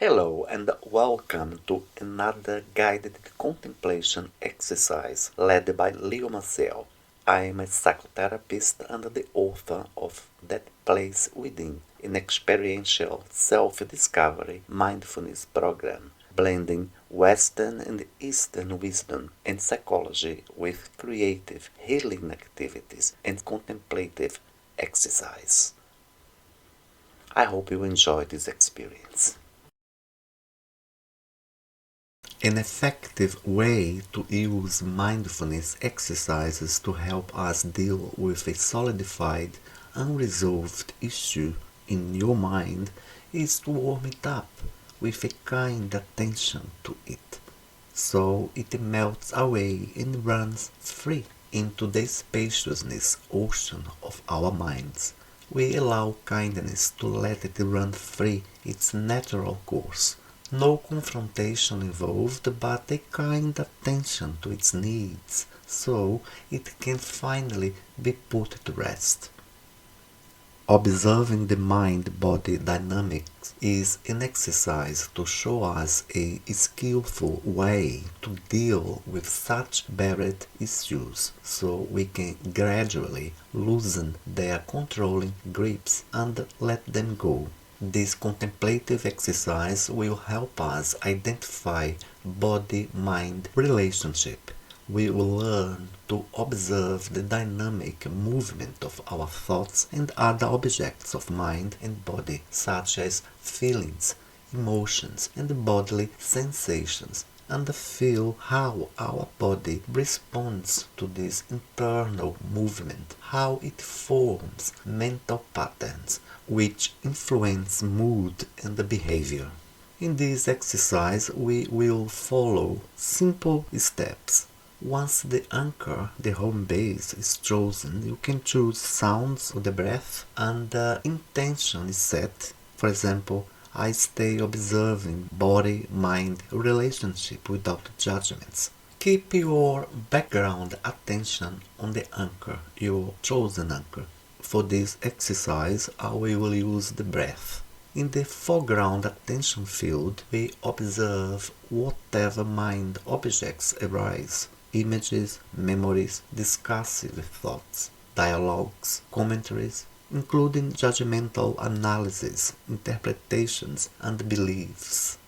Hello and welcome to another guided contemplation exercise led by Leo Maciel. I am a psychotherapist and the author of That Place Within, an experiential self-discovery mindfulness program, blending Western and Eastern wisdom and psychology with creative healing activities and contemplative exercise. I hope you enjoy this experience. An effective way to use mindfulness exercises to help us deal with a solidified, unresolved issue in your mind is to warm it up with a kind attention to it, so it melts away and runs free into the spaciousness ocean of our minds. We allow kindness to let it run free its natural course. No confrontation involved, but a kind attention to its needs, so it can finally be put to rest. Observing the mind-body dynamics is an exercise to show us a skillful way to deal with such buried issues, so we can gradually loosen their controlling grips and let them go. This contemplative exercise will help us identify body-mind relationship. We will learn to observe the dynamic movement of our thoughts and other objects of mind and body, such as feelings, emotions, and bodily sensations, and feel how our body responds to this internal movement, how it forms mental patterns which influence mood and behavior. In this exercise, we will follow simple steps. Once the anchor, the home base, is chosen, you can choose sounds of the breath and the intention is set. For example, I stay observing body-mind relationship without judgments. Keep your background attention on the anchor, your chosen anchor. For this exercise, we will use the breath. In the foreground attention field, we observe whatever mind objects arise. Images, memories, discursive thoughts, dialogues, commentaries, including judgmental analysis, interpretations, and beliefs.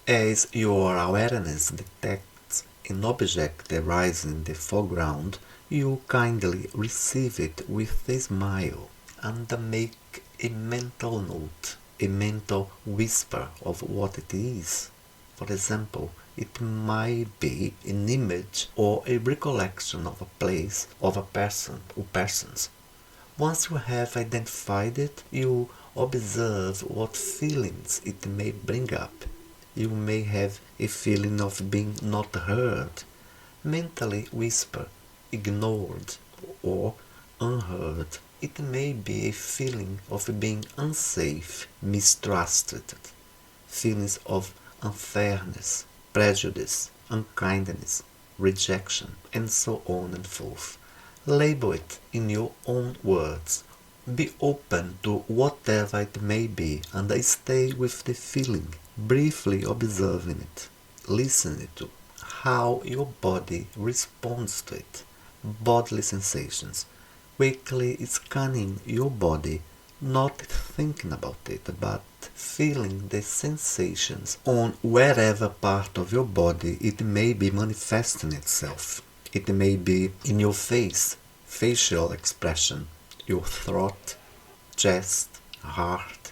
As your awareness detects an object arising in the foreground, you kindly receive it with a smile and make a mental note, a mental whisper of what it is. For example, it might be an image or a recollection of a place, of a person or persons. Once you have identified it, you observe what feelings it may bring up. You may have a feeling of being not heard. Mentally whisper, ignored, or unheard. It may be a feeling of being unsafe, mistrusted, feelings of unfairness, prejudice, unkindness, rejection, and so on and forth. Label it in your own words. Be open to whatever it may be and stay with the feeling, briefly observing it, listening to how your body responds to it, bodily sensations, quickly scanning your body, not thinking about it, but feeling the sensations on wherever part of your body it may be manifesting itself. It may be in your face, facial expression, your throat, chest, heart,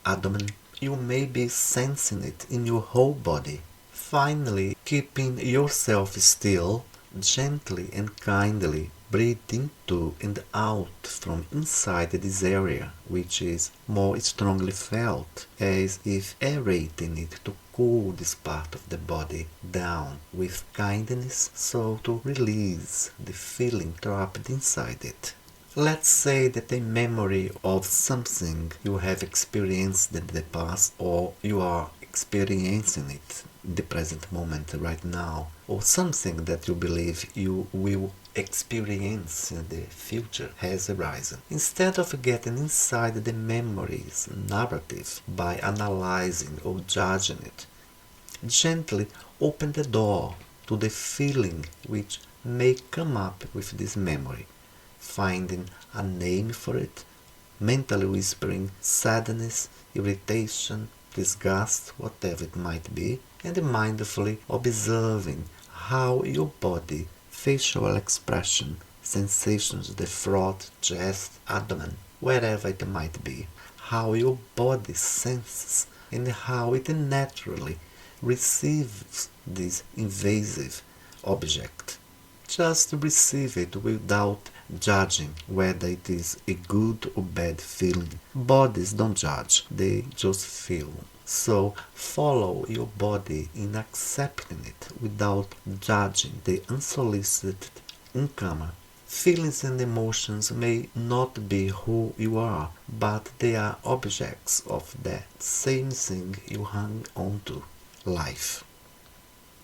abdomen. You may be sensing it in your whole body. Finally, keeping yourself still, gently and kindly breathe into and out from inside this area, which is more strongly felt, as if aerating it to cool this part of the body down with kindness, so to release the feeling trapped inside it. Let's say that a memory of something you have experienced in the past, or you are experiencing it in the present moment right now, or something that you believe you will experience in the future has arisen. Instead of getting inside the memory's narrative by analyzing or judging it, gently open the door to the feeling which may come up with this memory, finding a name for it, mentally whispering sadness, irritation, disgust, whatever it might be, and mindfully observing how your body, facial expression, sensations of the throat, chest, abdomen, wherever it might be, how your body senses and how it naturally receives this invasive object. Just receive it without judging whether it is a good or bad feeling. Bodies don't judge, they just feel. So follow your body in accepting it without judging the unsolicited newcomer. Feelings and emotions may not be who you are, but they are objects of that same thing you hang on to, life.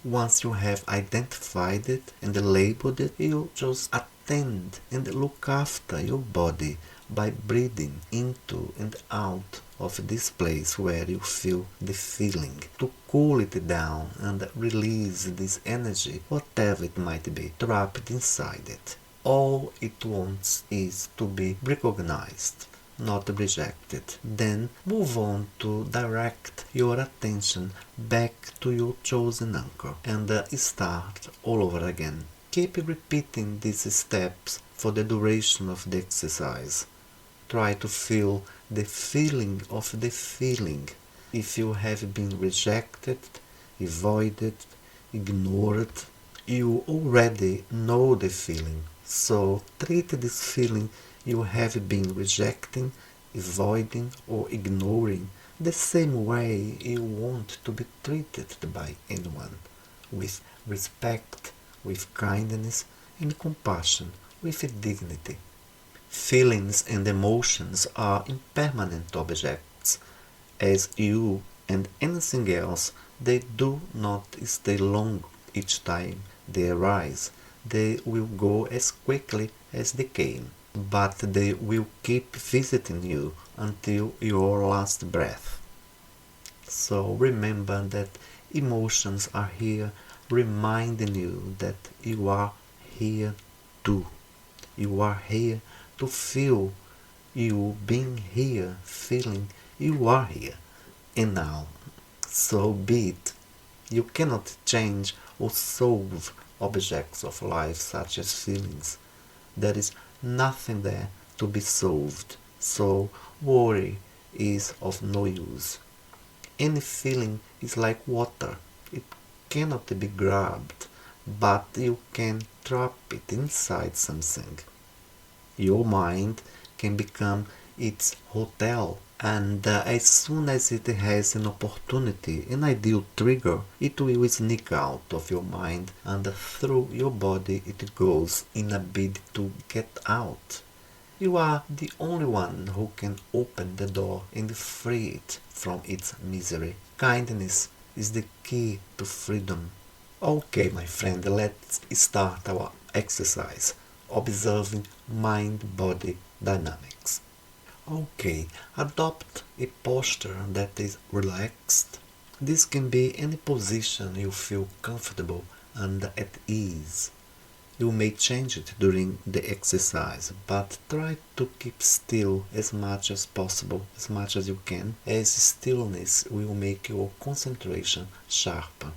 Once you have identified it and labeled it, you just attend and look after your body by breathing into and out of this place where you feel the feeling, to cool it down and release this energy, whatever it might be, trapped inside it. All it wants is to be recognized, not rejected. Then move on to direct your attention back to your chosen anchor and start all over again. Keep repeating these steps for the duration of the exercise. Try to feel the feeling of the feeling. If you have been rejected, avoided, ignored, you already know the feeling. So treat this feeling you have been rejecting, avoiding or ignoring the same way you want to be treated by anyone, with respect, with kindness and compassion, with dignity. Feelings and emotions are impermanent objects. As you and anything else, they do not stay long each time they arise. They will go as quickly as they came, but they will keep visiting you until your last breath. So remember that emotions are here reminding you that you are here too. You are here to feel. You being here, feeling you are here. And now, so be it. You cannot change or solve objects of life such as feelings. There is nothing there to be solved, so worry is of no use. Any feeling is like water. It cannot be grabbed, but you can trap it inside something. Your mind can become its hotel, and as soon as it has an opportunity, an ideal trigger, it will sneak out of your mind and through your body it goes in a bid to get out. You are the only one who can open the door and free it from its misery. Kindness is the key to freedom. Okay, my friend, let's start our exercise, observing mind-body dynamics. Okay, adopt a posture that is relaxed. This can be any position you feel comfortable and at ease. You may change it during the exercise, but try to keep still as much as possible, as much as you can, as stillness will make your concentration sharper.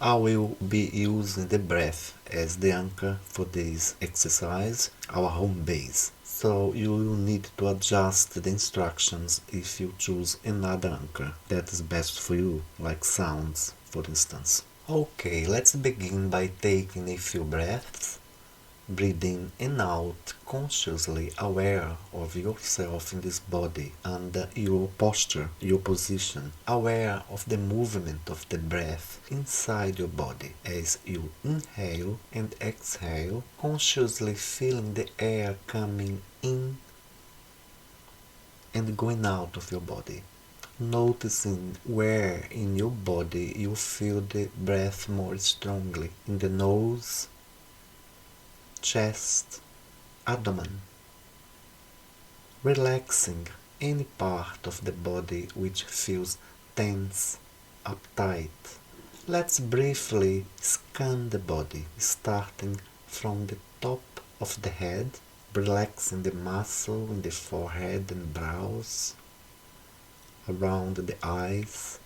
I will be using the breath as the anchor for this exercise, our home base. So you will need to adjust the instructions if you choose another anchor that is best for you, like sounds, for instance. Okay, let's begin by taking a few breaths, breathing in and out, consciously aware of yourself in this body and your posture, your position, aware of the movement of the breath inside your body as you inhale and exhale, consciously feeling the air coming in and going out of your body. Noticing where in your body you feel the breath more strongly, in the nose, chest, abdomen, relaxing any part of the body which feels tense, uptight. Let's briefly scan the body, starting from the top of the head, relaxing the muscle in the forehead and brows, around the eyes,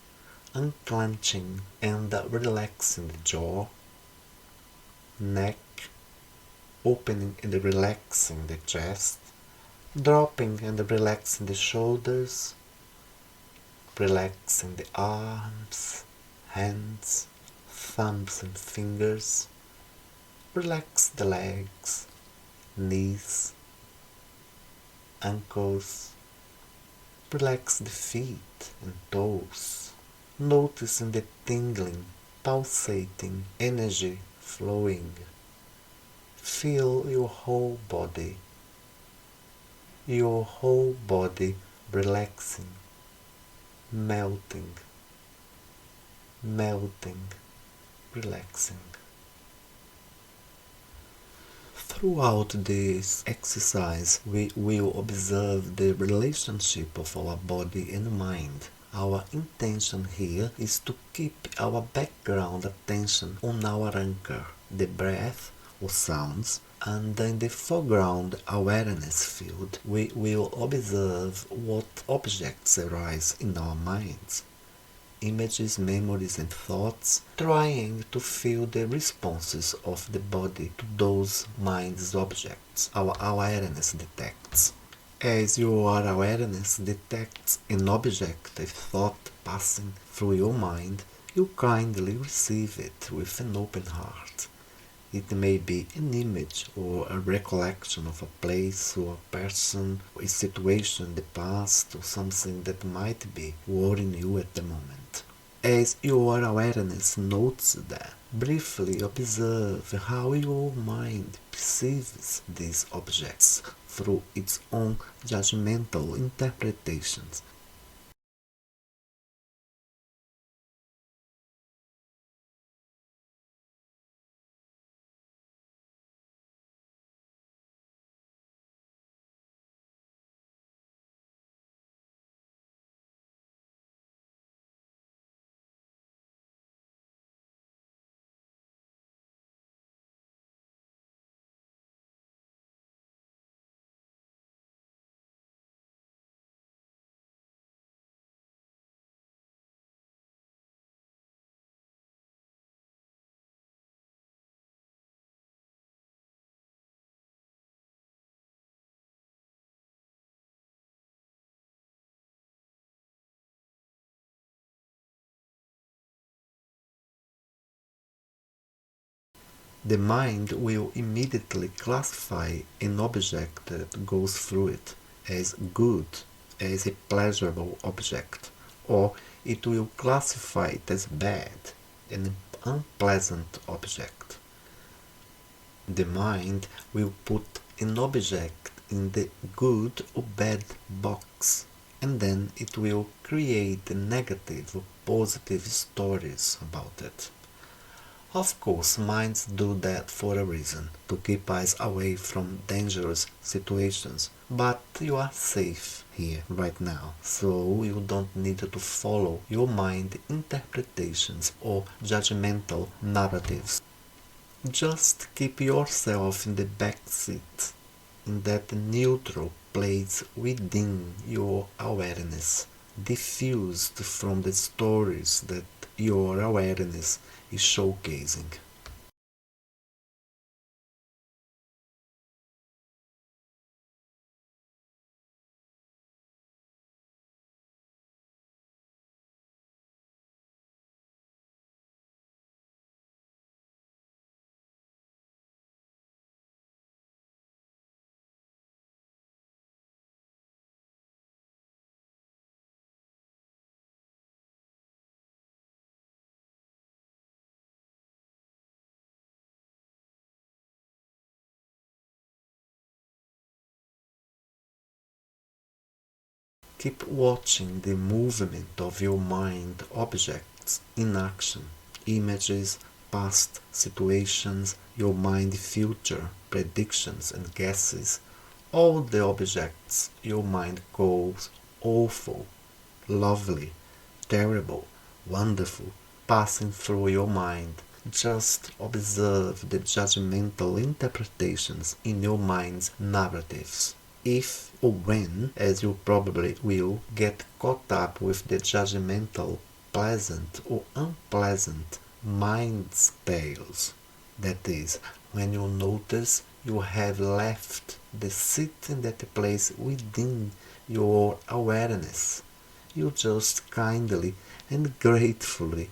unclenching and relaxing the jaw, neck, opening and relaxing the chest, dropping and relaxing the shoulders, relaxing the arms, hands, thumbs and fingers, relax the legs, knees, ankles, relax the feet and toes, noticing the tingling, pulsating energy flowing. Feel your whole body relaxing, melting, relaxing. Throughout this exercise, we will observe the relationship of our body and mind. Our intention here is to keep our background attention on our anchor, the breath or sounds, and in the foreground awareness field, we will observe what objects arise in our minds. Images, memories and thoughts, trying to feel the responses of the body to those mind's objects our awareness detects. As your awareness detects an object, a thought passing through your mind, you kindly receive it with an open heart. It may be an image or a recollection of a place or a person, or a situation in the past, or something that might be worrying you at the moment. As your awareness notes that, briefly observe how your mind perceives these objects through its own judgmental interpretations. The mind will immediately classify an object that goes through it as good, as a pleasurable object, or it will classify it as bad, an unpleasant object. The mind will put an object in the good or bad box, and then it will create negative or positive stories about it. Of course, minds do that for a reason, to keep us away from dangerous situations, but you are safe here right now, so you don't need to follow your mind interpretations or judgmental narratives. Just keep yourself in the back seat, in that neutral place within your awareness, diffused from the stories that your awareness is showcasing. Keep watching the movement of your mind objects in action, images, past situations, your mind future predictions and guesses all the objects your mind calls awful, lovely, terrible, wonderful, passing through your mind. Just observe the judgmental interpretations in your mind's narratives. If or when, as you probably will, get caught up with the judgmental, pleasant or unpleasant mind's tales, that is, when you notice you have left the seat in that place within your awareness, you just kindly and gratefully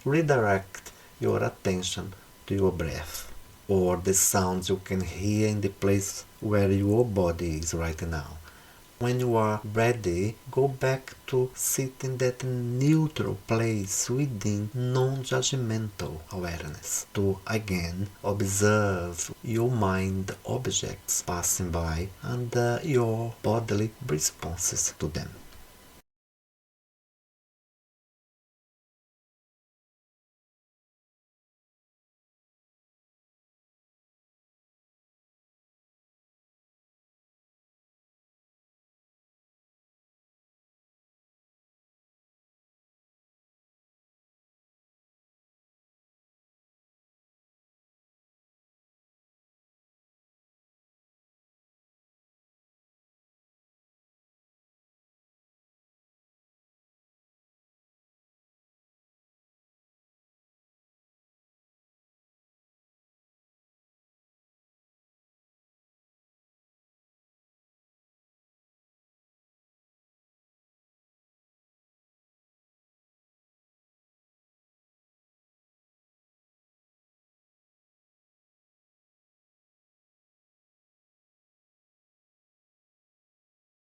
redirect your attention to your breath or the sounds you can hear in the place where your body is right now. When you are ready, go back to sit in that neutral place within non-judgmental awareness to again observe your mind objects passing by and your bodily responses to them.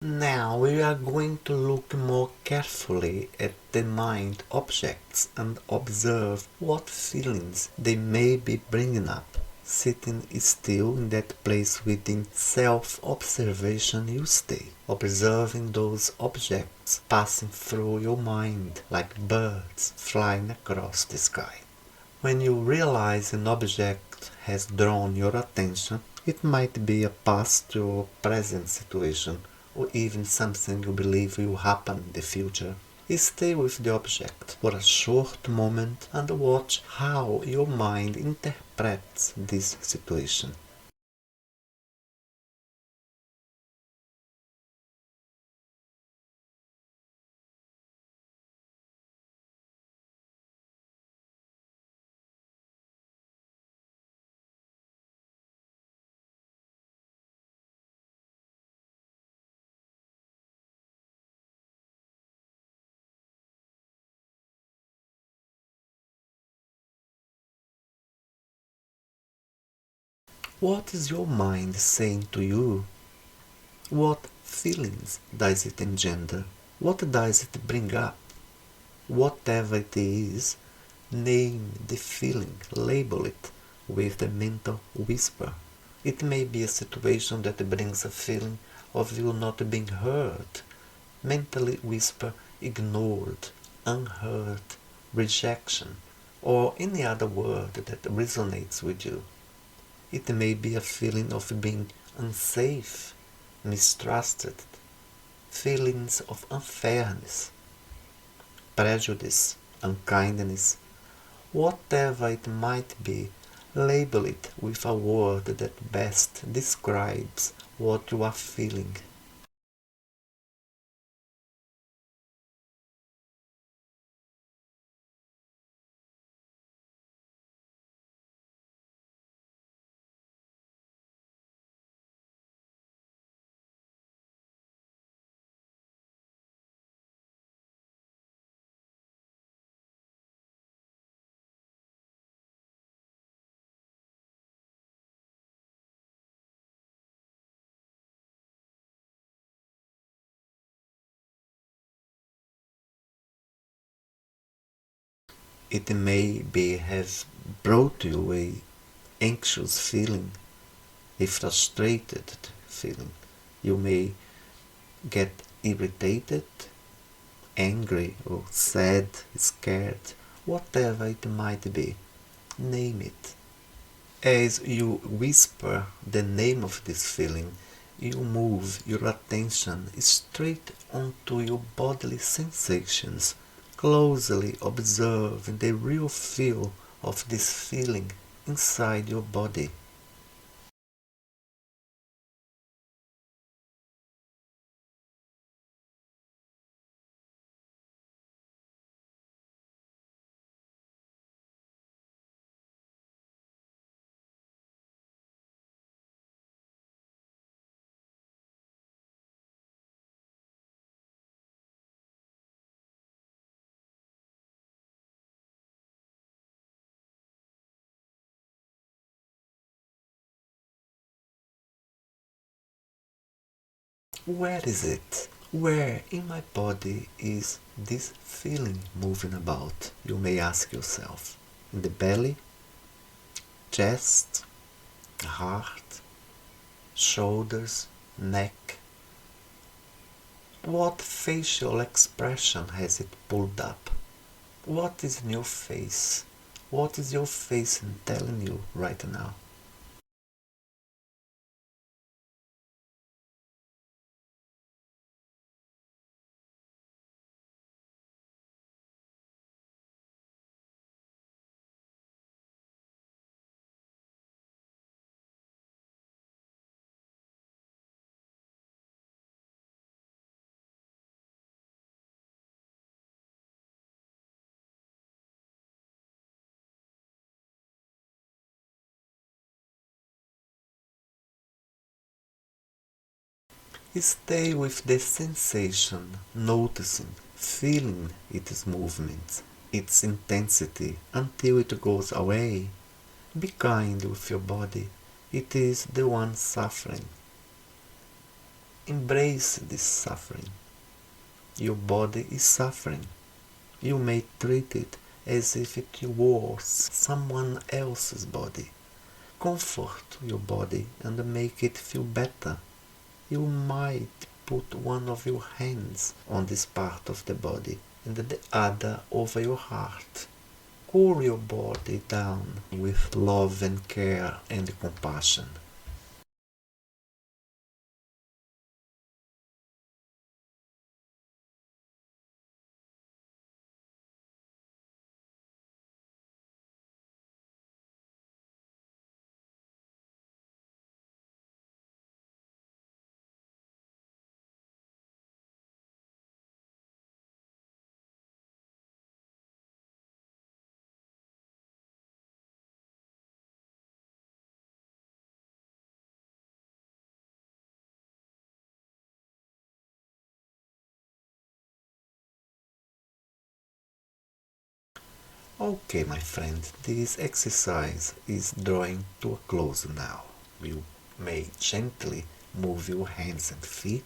Now we are going to look more carefully at the mind objects and observe what feelings they may be bringing up. Sitting still in that place within self-observation you stay, observing those objects passing through your mind like birds flying across the sky. When you realize an object has drawn your attention, it might be a past or present situation, or even something you believe will happen in the future. Stay with the object for a short moment and watch how your mind interprets this situation. What is your mind saying to you? What feelings does it engender? What does it bring up? Whatever it is, name the feeling, label it with the mental whisper. It may be a situation that brings a feeling of you not being heard. Mentally whisper ignored, unheard, rejection, or any other word that resonates with you. It may be a feeling of being unsafe, mistrusted, feelings of unfairness, prejudice, unkindness, whatever it might be, label it with a word that best describes what you are feeling. It may be have brought you a anxious feeling, a frustrated feeling. You may get irritated, angry or sad, scared, whatever it might be. Name it. As you whisper the name of this feeling, you move your attention straight onto your bodily sensations, closely observing the real feel of this feeling inside your body. Where is it? Where in my body is this feeling moving about? You may ask yourself. In the belly, chest, heart, shoulders, neck. What facial expression has it pulled up? What is in your face? What is your face telling you right now? Stay with the sensation, noticing, feeling its movement, its intensity until it goes away. Be kind with your body. It is the one suffering. Embrace this suffering. Your body is suffering. You may treat it as if it was someone else's body. Comfort your body and make it feel better. You might put one of your hands on this part of the body and the other over your heart. Cool your body down with love and care and compassion. Okay, my friend, this exercise is drawing to a close now. You may gently move your hands and feet,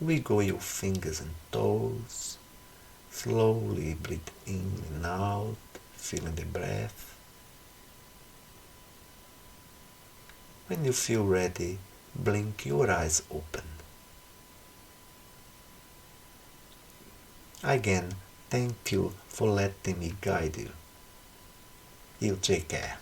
wiggle your fingers and toes, slowly breathe in and out, feeling the breath. When you feel ready, blink your eyes open. Again, thank you for letting me guide you. You take care.